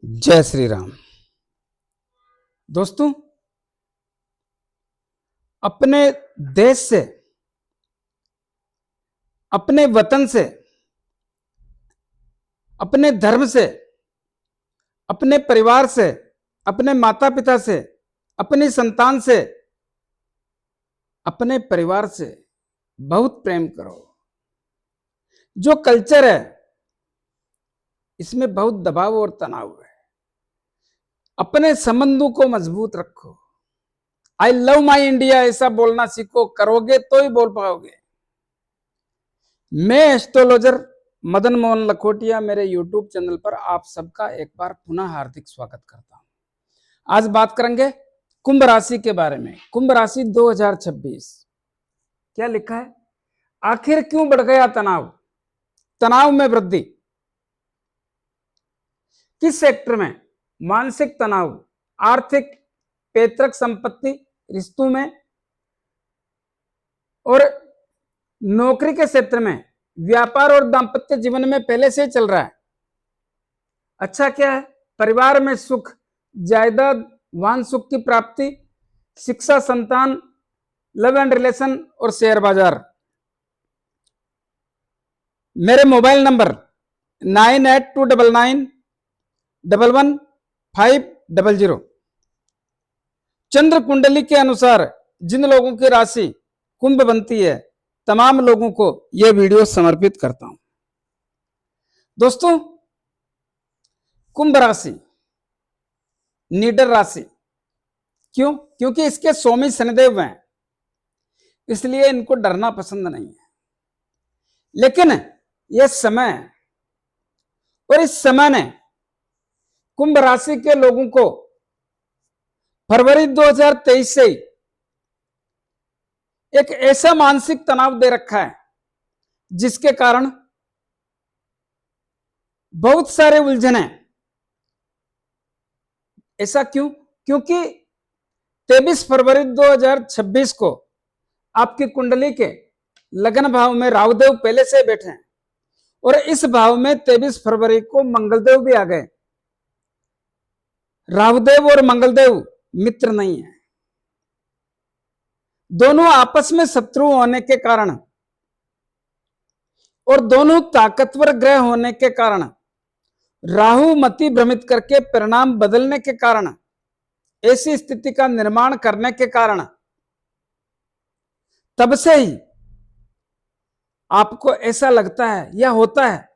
जय श्री राम। दोस्तों, अपने देश से, अपने वतन से, अपने धर्म से, अपने परिवार से, अपने माता पिता से, अपनी संतान से, अपने परिवार से बहुत प्रेम करो। जो कल्चर है इसमें बहुत दबाव और तनाव है। अपने संबंधों को मजबूत रखो। आई लव माई इंडिया ऐसा बोलना सीखो, करोगे तो ही बोल पाओगे। मैं एस्ट्रोलॉजर मदन मोहन लखोटिया मेरे यूट्यूब चैनल पर आप सबका एक बार पुनः हार्दिक स्वागत करता हूं। आज बात करेंगे कुंभ राशि के बारे में। कुंभ राशि 2026 क्या लिखा है? आखिर क्यों बढ़ गया तनाव? तनाव में वृद्धि किस सेक्टर में? मानसिक तनाव, आर्थिक, पैतृक संपत्ति, रिश्तों में और नौकरी के क्षेत्र में, व्यापार और दाम्पत्य जीवन में पहले से चल रहा है। अच्छा क्या है? परिवार में सुख, जायदाद, वाहन सुख की प्राप्ति, शिक्षा, संतान, लव एंड रिलेशन और शेयर बाजार। मेरे मोबाइल नंबर 9829911500। चंद्र कुंडली के अनुसार जिन लोगों की राशि कुंभ बनती है, तमाम लोगों को यह वीडियो समर्पित करता हूं। दोस्तों, कुंभ राशि नीडर राशि। क्यों? क्योंकि इसके स्वामी शनिदेव हैं, इसलिए इनको डरना पसंद नहीं है। लेकिन यह समय और इस समय ने कुंभ राशि के लोगों को फरवरी 2023 से एक ऐसा मानसिक तनाव दे रखा है जिसके कारण बहुत सारे उलझने। ऐसा क्यों? क्योंकि 23 फरवरी 2026 को आपकी कुंडली के लग्न भाव में राहुदेव पहले से बैठे हैं और इस भाव में 23 फरवरी को मंगलदेव भी आ गए। राहुदेव और मंगलदेव मित्र नहीं है, दोनों आपस में शत्रु होने के कारण और दोनों ताकतवर ग्रह होने के कारण, राहु मति भ्रमित करके परिणाम बदलने के कारण, ऐसी स्थिति का निर्माण करने के कारण तब से ही आपको ऐसा लगता है या होता है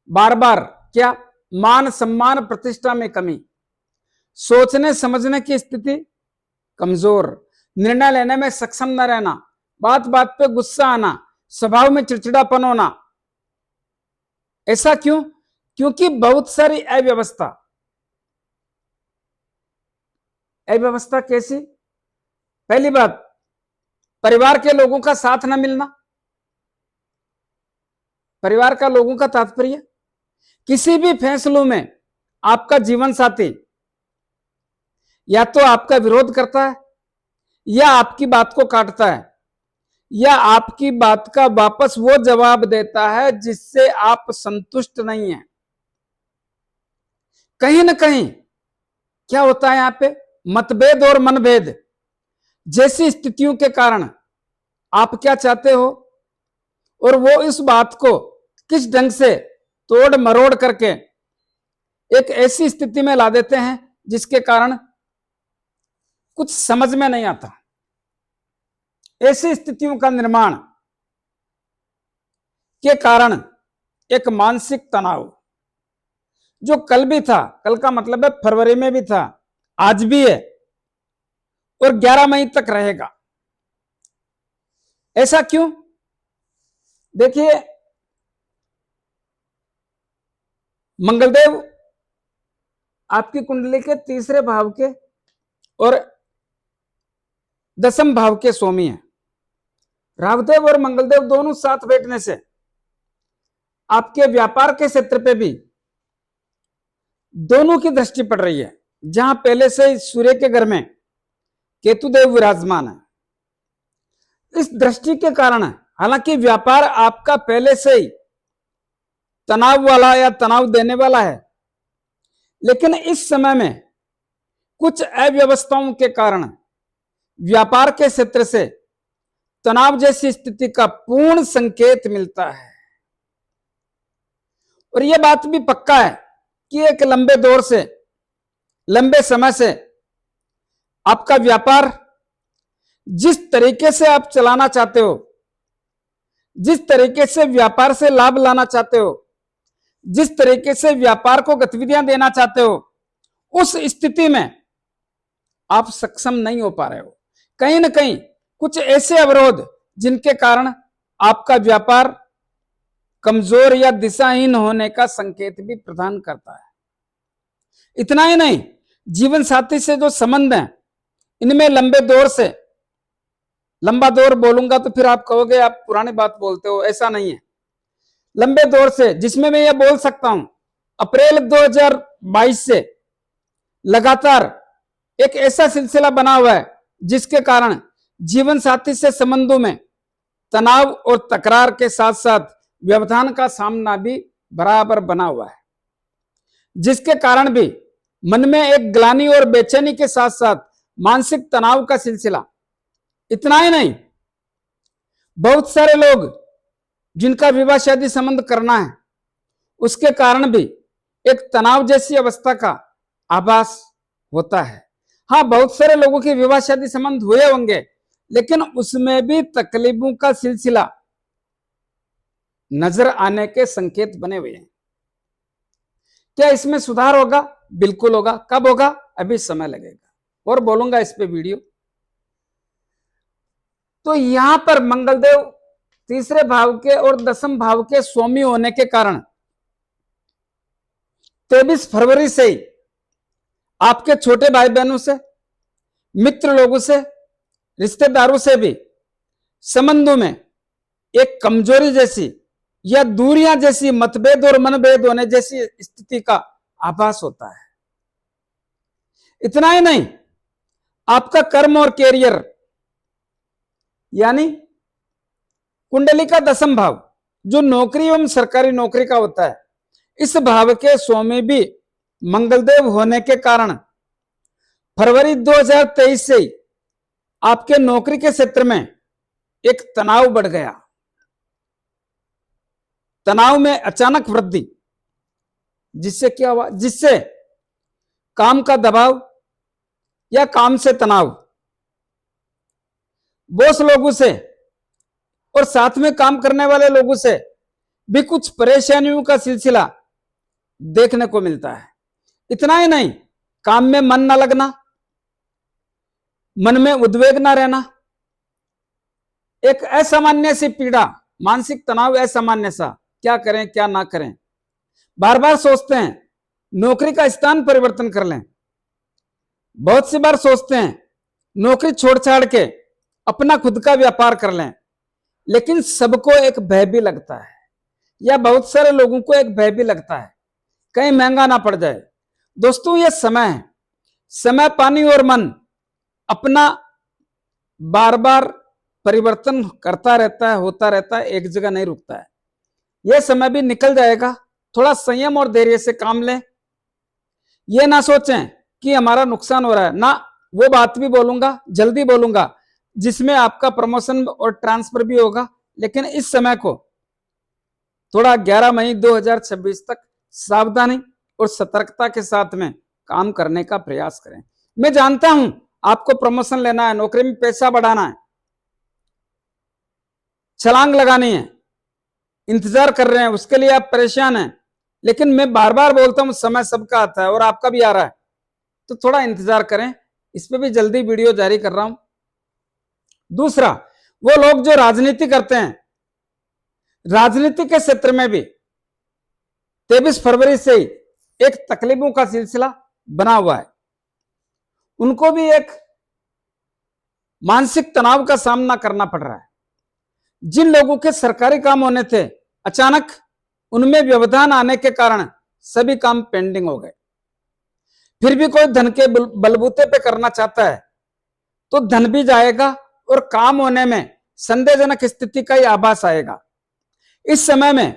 बार बार, क्या? मान सम्मान प्रतिष्ठा में कमी, सोचने समझने की स्थिति कमजोर, निर्णय लेने में सक्षम न रहना, बात बात पे गुस्सा आना, स्वभाव में चिड़चिड़ापन होना। ऐसा क्यों? क्योंकि बहुत सारी अव्यवस्था। अव्यवस्था कैसी? पहली बात, परिवार के लोगों का साथ न मिलना। परिवार का लोगों का तात्पर्य किसी भी फैसलों में आपका जीवन साथी या तो आपका विरोध करता है, या आपकी बात को काटता है, या आपकी बात का वापस वो जवाब देता है जिससे आप संतुष्ट नहीं हैं। कहीं ना कहीं क्या होता है? यहां पे मतभेद और मनभेद जैसी स्थितियों के कारण आप क्या चाहते हो और वो इस बात को किस ढंग से तोड़ मरोड़ करके एक ऐसी स्थिति में ला देते हैं जिसके कारण कुछ समझ में नहीं आता। ऐसी स्थितियों का निर्माण के कारण एक मानसिक तनाव जो कल भी था, कल का मतलब है फरवरी में भी था, आज भी है और 11 मई तक रहेगा। ऐसा क्यों? देखिए, मंगलदेव आपकी कुंडली के तीसरे भाव के और 10वें भाव के स्वामी हैं। राहुदेव और मंगलदेव दोनों साथ बैठने से आपके व्यापार के क्षेत्र पे भी दोनों की दृष्टि पड़ रही है, जहां पहले से सूर्य के घर में केतुदेव विराजमान है। इस दृष्टि के कारण हालांकि व्यापार आपका पहले से ही तनाव वाला या तनाव देने वाला है, लेकिन इस समय में कुछ अव्यवस्थाओं के कारण व्यापार के क्षेत्र से तनाव जैसी स्थिति का पूर्ण संकेत मिलता है। और यह बात भी पक्का है कि एक लंबे दौर से, लंबे समय से आपका व्यापार जिस तरीके से आप चलाना चाहते हो, जिस तरीके से व्यापार से लाभ लाना चाहते हो, जिस तरीके से व्यापार को गतिविधियां देना चाहते हो, उस स्थिति में आप सक्षम नहीं हो पा रहे हो। कहीं ना कहीं कुछ ऐसे अवरोध जिनके कारण आपका व्यापार कमजोर या दिशाहीन होने का संकेत भी प्रदान करता है। इतना ही नहीं, जीवन साथी से जो संबंध है, इनमें लंबे दौर से, लंबा दौर बोलूंगा तो फिर आप कहोगे आप पुरानी बात बोलते हो, ऐसा नहीं है। लंबे दौर से, जिसमें मैं यह बोल सकता हूं अप्रैल 2022 से लगातार एक ऐसा सिलसिला बना हुआ है जिसके कारण जीवन साथी से संबंधों में तनाव और तकरार के साथ साथ व्यवधान का सामना भी बराबर बना हुआ है, जिसके कारण भी मन में एक ग्लानि और बेचैनी के साथ साथ मानसिक तनाव का सिलसिला। इतना ही नहीं, बहुत सारे लोग जिनका विवाह शादी संबंध करना है, उसके कारण भी एक तनाव जैसी अवस्था का आभास होता है। हाँ, बहुत सारे लोगों के विवाह शादी संबंध हुए होंगे, लेकिन उसमें भी तकलीफों का सिलसिला नजर आने के संकेत बने हुए हैं। क्या इसमें सुधार होगा? बिल्कुल होगा। कब होगा? अभी समय लगेगा और बोलूंगा इस पे वीडियो। तो यहां पर मंगलदेव तीसरे भाव के और दसम भाव के स्वामी होने के कारण 23 फरवरी से ही आपके छोटे भाई बहनों से, मित्र लोगों से, रिश्तेदारों से भी संबंधों में एक कमजोरी जैसी या दूरियां जैसी, मतभेद और मनभेद होने जैसी स्थिति का आभास होता है। इतना ही नहीं, आपका कर्म और कैरियर यानी कुंडली का दसम भाव जो नौकरी एवं सरकारी नौकरी का होता है, इस भाव के स्वामी भी मंगलदेव होने के कारण फरवरी 2023 से ही आपके नौकरी के क्षेत्र में एक तनाव बढ़ गया। तनाव में अचानक वृद्धि, जिससे क्या हुआ? जिससे काम का दबाव या काम से तनाव, बॉस लोगों से और साथ में काम करने वाले लोगों से भी कुछ परेशानियों का सिलसिला देखने को मिलता है। इतना ही नहीं, काम में मन ना लगना, मन में उद्वेग ना रहना, एक असामान्य सी पीड़ा, मानसिक तनाव असामान्य सा, क्या करें क्या ना करें, बार बार सोचते हैं नौकरी का स्थान परिवर्तन कर लें, बहुत सी बार सोचते हैं नौकरी छोड़ छाड़ के अपना खुद का व्यापार कर लें, लेकिन सबको एक भय भी लगता है, या बहुत सारे लोगों को एक भय भी लगता है कहीं महंगा ना पड़ जाए। दोस्तों, यह समय है, समय, पानी और मन अपना बार बार परिवर्तन करता रहता है, होता रहता है, एक जगह नहीं रुकता है। यह समय भी निकल जाएगा, थोड़ा संयम और धैर्य से काम लें। यह ना सोचें कि हमारा नुकसान हो रहा है, ना, वो बात भी बोलूंगा, जल्दी बोलूंगा, जिसमें आपका प्रमोशन और ट्रांसफर भी होगा। लेकिन इस समय को थोड़ा 11 मई 2026 तक सावधानी और सतर्कता के साथ में काम करने का प्रयास करें। मैं जानता हूं आपको प्रमोशन लेना है, नौकरी में पैसा बढ़ाना है, छलांग लगानी है, इंतजार कर रहे हैं, उसके लिए आप परेशान हैं, लेकिन मैं बार बार बोलता हूं समय सबका आता है और आपका भी आ रहा है, तो थोड़ा इंतजार करें। इस पे भी जल्दी वीडियो जारी कर रहा हूं। दूसरा, वो लोग जो राजनीति करते हैं, राजनीति के क्षेत्र में भी 23 फरवरी से ही एक तकलीफों का सिलसिला बना हुआ है, उनको भी एक मानसिक तनाव का सामना करना पड़ रहा है। जिन लोगों के सरकारी काम होने थे, अचानक उनमें व्यवधान आने के कारण सभी काम पेंडिंग हो गए। फिर भी कोई धन के बलबूते पे करना चाहता है तो धन भी जाएगा और काम होने में संदेहजनक स्थिति का ही आभास आएगा। इस समय में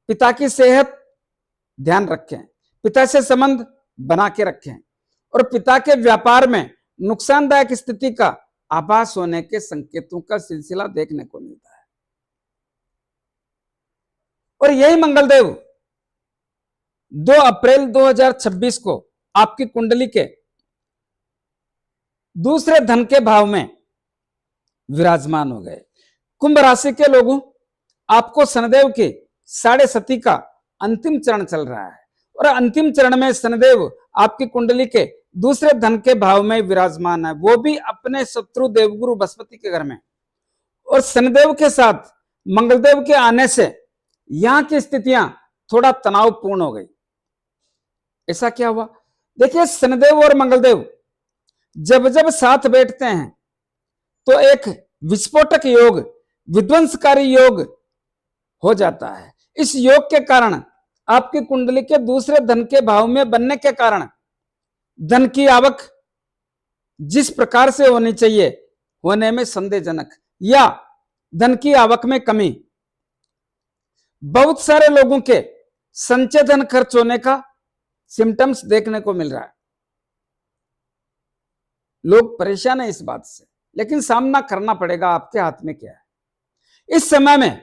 पिता की सेहत ध्यान रखें, पिता से संबंध बना के रखें और पिता के व्यापार में नुकसानदायक स्थिति का आभास होने के संकेतों का सिलसिला देखने को मिलता है। और यही मंगलदेव 2 अप्रैल 2026 को आपकी कुंडली के दूसरे धन के भाव में विराजमान हो गए। कुंभ राशि के लोगों, आपको शनिदेव के 6.5 का अंतिम चरण चल रहा है और अंतिम चरण में शनिदेव आपकी कुंडली के दूसरे धन के भाव में विराजमान है, वो भी अपने शत्रु देवगुरु बृहस्पति के घर में। और शनिदेव के साथ मंगलदेव के आने से यहां की स्थितियां थोड़ा तनावपूर्ण हो गई। ऐसा क्या हुआ? देखिए, शनिदेव और मंगलदेव जब जब साथ बैठते हैं तो एक विस्फोटक योग, विध्वंसकारी योग हो जाता है। इस योग के कारण आपकी कुंडली के दूसरे धन के भाव में बनने के कारण धन की आवक जिस प्रकार से होनी चाहिए होने में संदेहजनक या धन की आवक में कमी, बहुत सारे लोगों के संचय धन खर्च होने का सिम्टम्स देखने को मिल रहा है। लोग परेशान है इस बात से, लेकिन सामना करना पड़ेगा, आपके हाथ में क्या है। इस समय में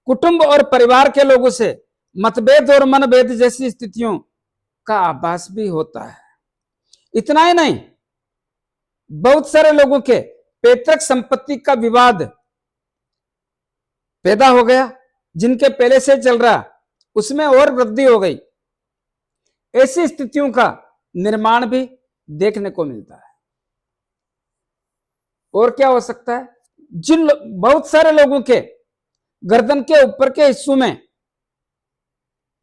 कुटुंब और परिवार के लोगों से मतभेद और मनभेद जैसी स्थितियों का आभास भी होता है। इतना ही नहीं, बहुत सारे लोगों के पैतृक संपत्ति का विवाद पैदा हो गया, जिनके पहले से चल रहा उसमें और वृद्धि हो गई। ऐसी स्थितियों का निर्माण भी देखने को मिलता है। और क्या हो सकता है? बहुत सारे लोगों के गर्दन के ऊपर के हिस्सों में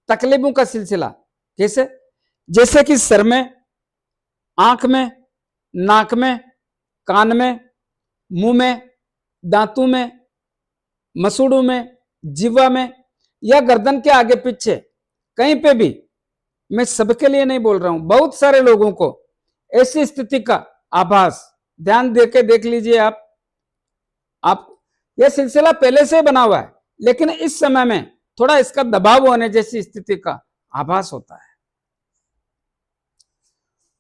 तकलीफों का सिलसिला, जैसे कि सर में, आंख में, नाक में, कान में, मुंह में, दांतों में, मसूड़ों में, जीवा में या गर्दन के आगे पीछे कहीं पे भी। मैं सबके लिए नहीं बोल रहा हूं, बहुत सारे लोगों को ऐसी स्थिति का आभास, ध्यान देके देख लीजिए आप यह सिलसिला पहले से बना हुआ है, लेकिन इस समय में थोड़ा इसका दबाव होने जैसी स्थिति का आभास होता है।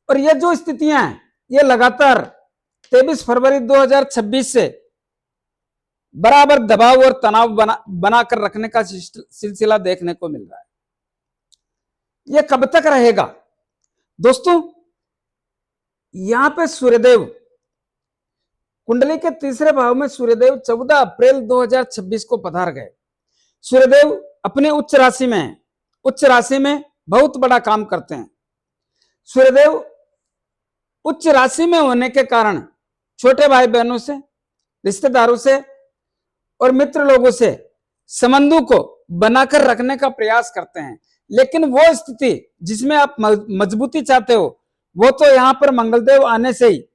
और ये जो स्थितियां हैं, ये लगातार 23 फरवरी 2026 से बराबर दबाव और तनाव बनाकर रखने का सिलसिला देखने को मिल रहा है। यह कब तक रहेगा दोस्तों? यहां पे सूर्यदेव, कुंडली के तीसरे भाव में सूर्यदेव 14 अप्रैल 2026 को पधार गए। सूर्यदेव अपने उच्च राशि में है, उच्च राशि में बहुत बड़ा काम करते हैं। सूर्यदेव उच्च राशि में होने के कारण छोटे भाई बहनों से, रिश्तेदारों से और मित्र लोगों से संबंधों को बनाकर रखने का प्रयास करते हैं। लेकिन वो स्थिति जिसमें आप मजबूती चाहते हो, वो तो यहां पर मंगलदेव आने से ही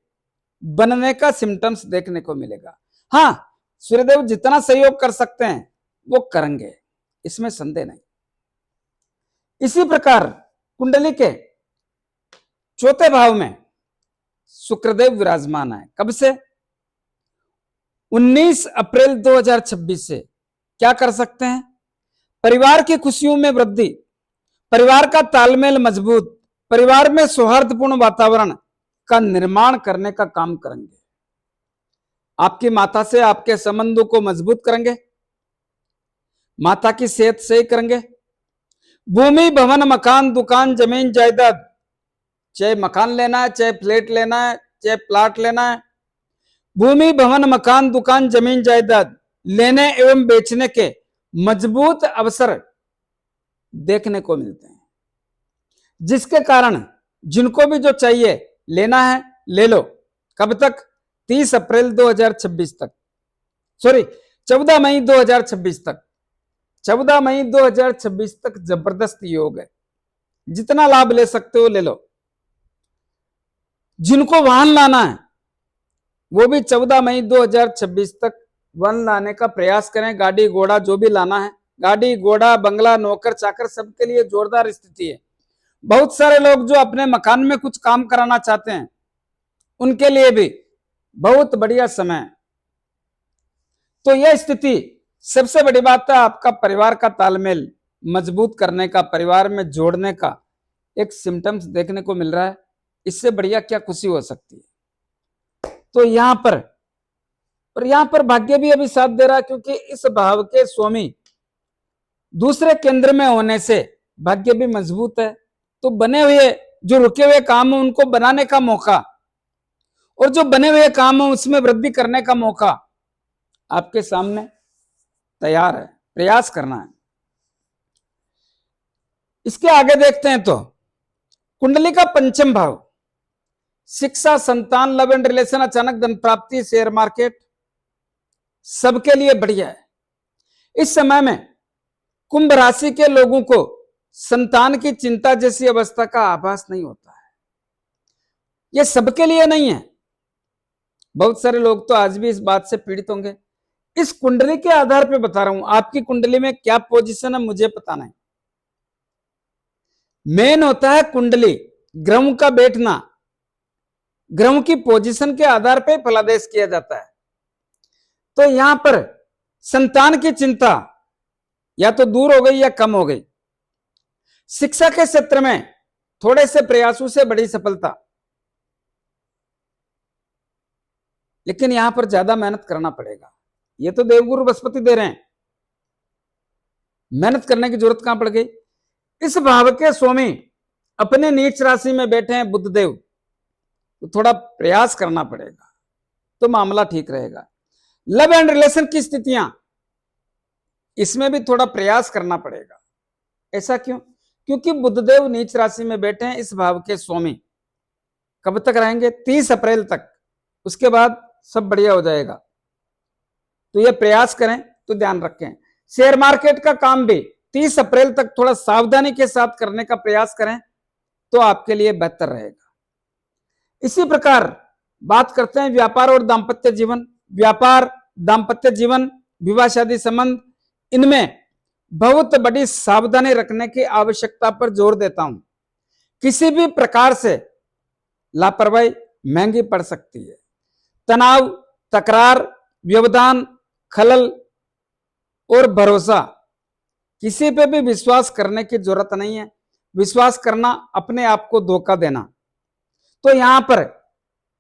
बनने का सिम्टम्स देखने को मिलेगा। हाँ, सूर्यदेव जितना सहयोग कर सकते हैं वो करेंगे, इसमें संदेह नहीं। इसी प्रकार कुंडली के चौथे भाव में शुक्रदेव विराजमान है। कब से? 19 अप्रैल 2026 से। क्या कर सकते हैं? परिवार की खुशियों में वृद्धि, परिवार का तालमेल मजबूत, परिवार में सौहार्दपूर्ण वातावरण का निर्माण करने का काम करेंगे। आपकी माता से आपके संबंधों को मजबूत करेंगे, माता की सेहत सही करेंगे। भूमि, भवन, मकान, दुकान, जमीन, जायदाद, चाहे मकान लेना है, चाहे फ्लैट लेना है, चाहे प्लाट लेना है, भूमि, भवन, मकान, दुकान, जमीन, जायदाद लेने एवं बेचने के मजबूत अवसर देखने को मिलते हैं, जिसके कारण जिनको भी जो चाहिए लेना है ले लो। कब तक? 30 अप्रैल 2026 तक, सॉरी 14 मई 2026 तक। 14 मई 2026 तक जबरदस्त योग है, जितना लाभ ले सकते हो ले लो। जिनको वाहन लाना है वो भी 14 मई 2026 तक वन लाने का प्रयास करें। गाड़ी घोड़ा जो भी लाना है, गाड़ी घोड़ा, बंगला, नौकर चाकर, सबके लिए जोरदार स्थिति है। बहुत सारे लोग जो अपने मकान में कुछ काम कराना चाहते हैं, उनके लिए भी बहुत बढ़िया समय है। तो यह स्थिति, सबसे बड़ी बात है आपका परिवार का तालमेल मजबूत करने का, परिवार में जोड़ने का एक सिम्टम्स देखने को मिल रहा है, इससे बढ़िया क्या खुशी हो सकती है। तो यहां पर, और यहां पर भाग्य भी अभी साथ दे रहा है, क्योंकि इस भाव के स्वामी दूसरे केंद्र में होने से भाग्य भी मजबूत है। तो बने हुए जो रुके हुए काम है उनको बनाने का मौका, और जो बने हुए काम है उसमें वृद्धि करने का मौका आपके सामने तैयार है, प्रयास करना है। इसके आगे देखते हैं तो कुंडली का पंचम भाव, शिक्षा, संतान, लव एंड रिलेशन, अचानक धन प्राप्ति, शेयर मार्केट, सबके लिए बढ़िया है। इस समय में कुंभ राशि के लोगों को संतान की चिंता जैसी अवस्था का आभास नहीं होता है। यह सबके लिए नहीं है, बहुत सारे लोग तो आज भी इस बात से पीड़ित होंगे। इस कुंडली के आधार पर बता रहा हूं, आपकी कुंडली में क्या पोजीशन है मुझे पता नहीं। मेन होता है कुंडली, ग्रहों का बैठना, ग्रहों की पोजीशन के आधार पर फलादेश किया जाता है। तो यहां पर संतान की चिंता या तो दूर हो गई या कम हो गई। शिक्षा के क्षेत्र में थोड़े से प्रयासों से बड़ी सफलता, लेकिन यहां पर ज्यादा मेहनत करना पड़ेगा। ये तो देवगुरु बृहस्पति दे रहे हैं, मेहनत करने की जरूरत कहां पड़ गई। इस भाव के स्वामी अपने नीच राशि में बैठे हैं बुधदेव, तो थोड़ा प्रयास करना पड़ेगा तो मामला ठीक रहेगा। लव एंड रिलेशन की स्थितियां, इसमें भी थोड़ा प्रयास करना पड़ेगा। ऐसा क्यों? क्योंकि बुधदेव नीच राशि में बैठे हैं इस भाव के स्वामी। कब तक रहेंगे? 30 अप्रैल तक, उसके बाद सब बढ़िया हो जाएगा। तो ये प्रयास करें तो ध्यान रखें। शेयर मार्केट का काम भी 30 अप्रैल तक थोड़ा सावधानी के साथ करने का प्रयास करें तो आपके लिए बेहतर रहेगा। इसी प्रकार बात करते हैं व्यापार और दांपत्य जीवन। व्यापार, दांपत्य जीवन, विवाह शादी संबंध, इनमें बहुत बड़ी सावधानी रखने की आवश्यकता पर जोर देता हूं। किसी भी प्रकार से लापरवाही महंगी पड़ सकती है। तनाव, तकरार, व्यवधान, खलल और भरोसा, किसी पे भी विश्वास करने की जरूरत नहीं है। विश्वास करना अपने आप को धोखा देना। तो यहां पर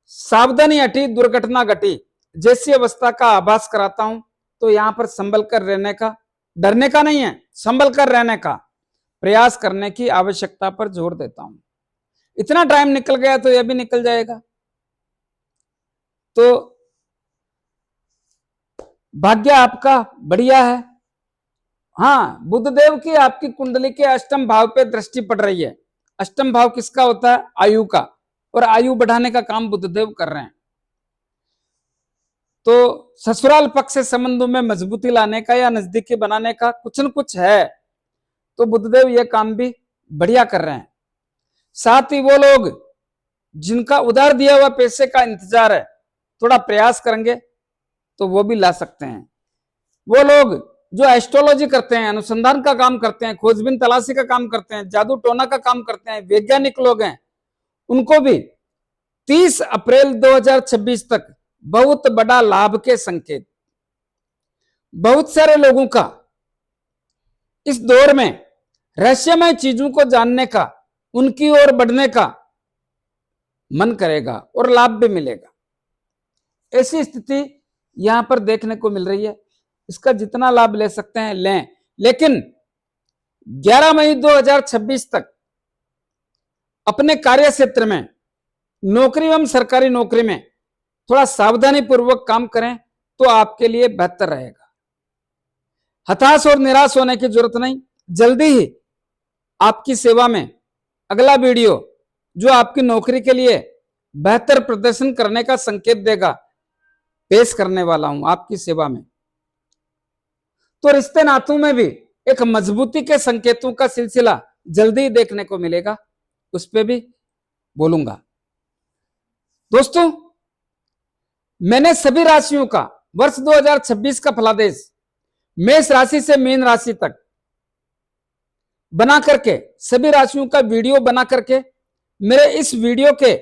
सावधानी हटी, दुर्घटना घटी जैसी अवस्था का आभास कराता हूं। तो यहां पर संभल कर रहने का, डरने का नहीं है, संभल कर रहने का प्रयास करने की आवश्यकता पर जोर देता हूं। इतना टाइम निकल गया तो यह भी निकल जाएगा। तो भाग्य आपका बढ़िया है। हाँ, बुधदेव की आपकी कुंडली के अष्टम भाव पे दृष्टि पड़ रही है। अष्टम भाव किसका होता है? आयु का, और आयु बढ़ाने का काम बुधदेव कर रहे हैं। तो ससुराल पक्ष से संबंधों में मजबूती लाने का या नजदीकी बनाने का कुछ न कुछ है, तो बुधदेव यह काम भी बढ़िया कर रहे हैं। साथ ही वो लोग जिनका उधार दिया हुआ पैसे का इंतजार है, थोड़ा प्रयास करेंगे तो वो भी ला सकते हैं। वो लोग जो एस्ट्रोलॉजी करते हैं, अनुसंधान का काम करते हैं, खोजबीन तलाशी का काम करते हैं, जादू टोना का काम करते हैं, वैज्ञानिक लोग हैं, उनको भी 30 अप्रैल 2026 तक बहुत बड़ा लाभ के संकेत। बहुत सारे लोगों का इस दौर में रहस्यमय चीजों को जानने का, उनकी ओर बढ़ने का मन करेगा और लाभ भी मिलेगा। ऐसी स्थिति यहां पर देखने को मिल रही है। इसका जितना लाभ ले सकते हैं लें, लेकिन 11 मई 2026 तक अपने कार्य क्षेत्र में, नौकरी एवं सरकारी नौकरी में थोड़ा सावधानी पूर्वक काम करें तो आपके लिए बेहतर रहेगा। हताश और निराश होने की जरूरत नहीं। जल्दी ही आपकी सेवा में अगला वीडियो जो आपकी नौकरी के लिए बेहतर प्रदर्शन करने का संकेत देगा, पेश करने वाला हूं आपकी सेवा में। तो रिश्ते नातों में भी एक मजबूती के संकेतों का सिलसिला जल्दी ही देखने को मिलेगा, उस पर भी बोलूंगा। दोस्तों, मैंने सभी राशियों का वर्ष 2026 का फलादेश मेष राशि से मीन राशि तक बना करके, सभी राशियों का वीडियो बना करके मेरे इस वीडियो के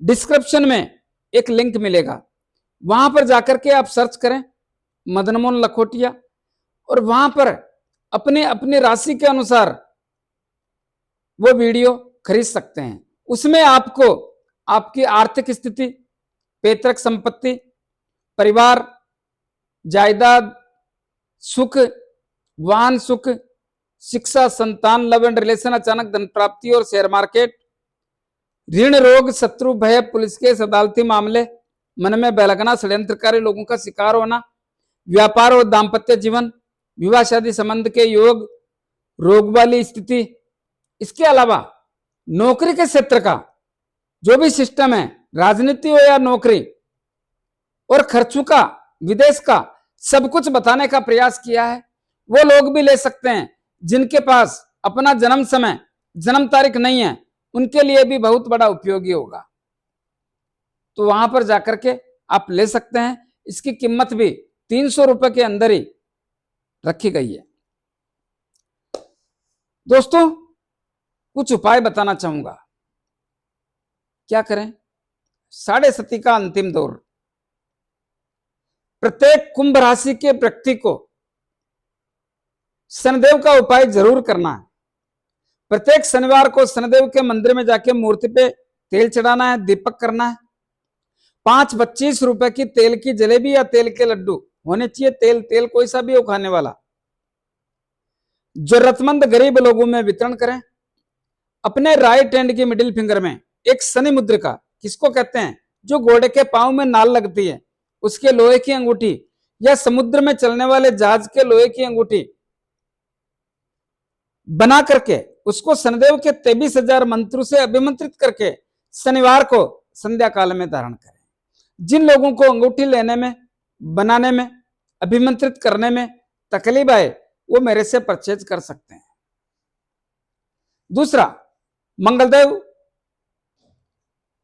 डिस्क्रिप्शन में एक लिंक मिलेगा, वहां पर जाकर के आप सर्च करें मदन मोहन लखोटिया, और वहां पर अपने अपनी राशि के अनुसार वो वीडियो खरीद सकते हैं। उसमें आपको आपकी आर्थिक स्थिति, पैतृक संपत्ति, परिवार, जायदाद, सुख, वाहन सुख, शिक्षा, संतान, लव एंड रिलेशन, अचानक धन प्राप्ति और शेयर मार्केट, ऋण, रोग, शत्रु, भय, पुलिस केस, अदालती मामले, मन में बहलगना, षड्यंत्रकारी लोगों का शिकार होना, व्यापार और दाम्पत्य जीवन, विवाह शादी संबंध के योग, रोग वाली स्थिति। इसके अलावा नौकरी के क्षेत्र का जो भी सिस्टम है, राजनीति हो या नौकरी, और खर्चों का, विदेश का, सब कुछ बताने का प्रयास किया है। वो लोग भी ले सकते हैं जिनके पास अपना जन्म समय, जन्म तारीख नहीं है, उनके लिए भी बहुत बड़ा उपयोगी होगा। तो वहां पर जाकर के आप ले सकते हैं। इसकी कीमत भी 300 रुपए के अंदर ही रखी गई है। दोस्तों, कुछ उपाय बताना चाहूंगा। क्या करें? साढ़े सती का अंतिम दौर। प्रत्येक कुंभ राशि के व्यक्ति को शनिदेव का उपाय जरूर करना है। प्रत्येक शनिवार को शनिदेव के मंदिर में जाके मूर्ति पे तेल चढ़ाना है, दीपक करना है। 5-25 रुपए की तेल की जलेबी या तेल के लड्डू होने चाहिए। तेल कोई सा भी हो खाने वाला, जरूरतमंद गरीब लोगों में वितरण करें। अपने राइट हैंड की मिडिल फिंगर में एक शनि मुद्रिका, किसको कहते हैं, जो घोड़े के पांव में नाल लगती है, उसके लोहे की अंगूठी, या समुद्र में चलने वाले जहाज के लोहे की अंगूठी बना करके उसको शनिदेव के 23,000 मंत्रों से अभिमंत्रित करके शनिवार को संध्या काल में धारण करें। जिन लोगों को अंगूठी लेने में, बनाने में, अभिमंत्रित करने में तकलीफ आए, वो मेरे से परचेज कर सकते हैं। दूसरा, मंगलदेव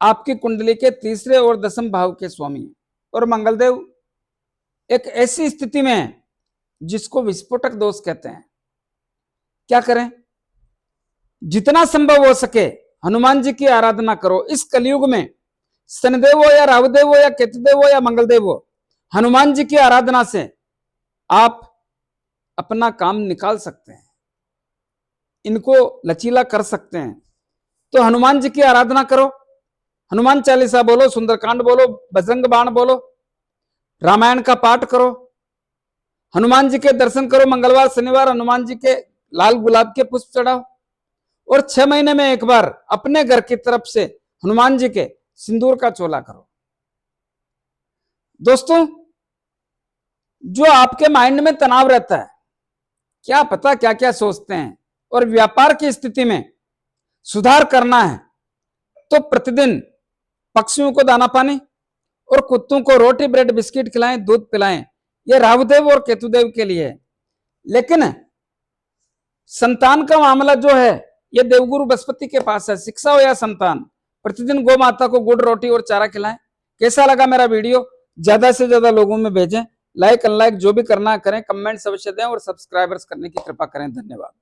आपकी कुंडली के तीसरे और 10वें भाव के स्वामी हैं, और मंगलदेव एक ऐसी स्थिति में है जिसको विस्फोटक दोष कहते हैं। क्या करें? जितना संभव हो सके हनुमान जी की आराधना करो। इस कलयुग में शनिदेव हो या राहुदेव हो या केतुदेव हो या मंगलदेव हो, हनुमान जी की आराधना से आप अपना काम निकाल सकते हैं, इनको लचीला कर सकते हैं। तो हनुमान जी की आराधना करो, हनुमान चालीसा बोलो, सुंदरकांड बोलो, बजरंग बाण बोलो, रामायण का पाठ करो, हनुमान जी के दर्शन करो। मंगलवार शनिवार हनुमान जी के लाल गुलाब के पुष्प चढ़ाओ, और 6 महीने में एक बार अपने घर की तरफ से हनुमान जी के सिंदूर का चोला करो। दोस्तों, जो आपके माइंड में तनाव रहता है, क्या पता क्या क्या सोचते हैं, और व्यापार की स्थिति में सुधार करना है, तो प्रतिदिन पक्षियों को दाना पानी और कुत्तों को रोटी ब्रेड बिस्किट खिलाएं, दूध पिलाएं। यह राहुदेव और केतुदेव के लिए है। लेकिन संतान का मामला जो है, यह देवगुरु बृहस्पति के पास है। शिक्षा हो या संतान, प्रतिदिन गौ माता को गुड़ रोटी और चारा खिलाएं। कैसा लगा मेरा वीडियो? ज्यादा से ज्यादा लोगों में भेजें। लाइक अनलाइक जो भी करना करें, कमेंट्स अवश्य दें, और सब्सक्राइबर्स करने की कृपा करें। धन्यवाद।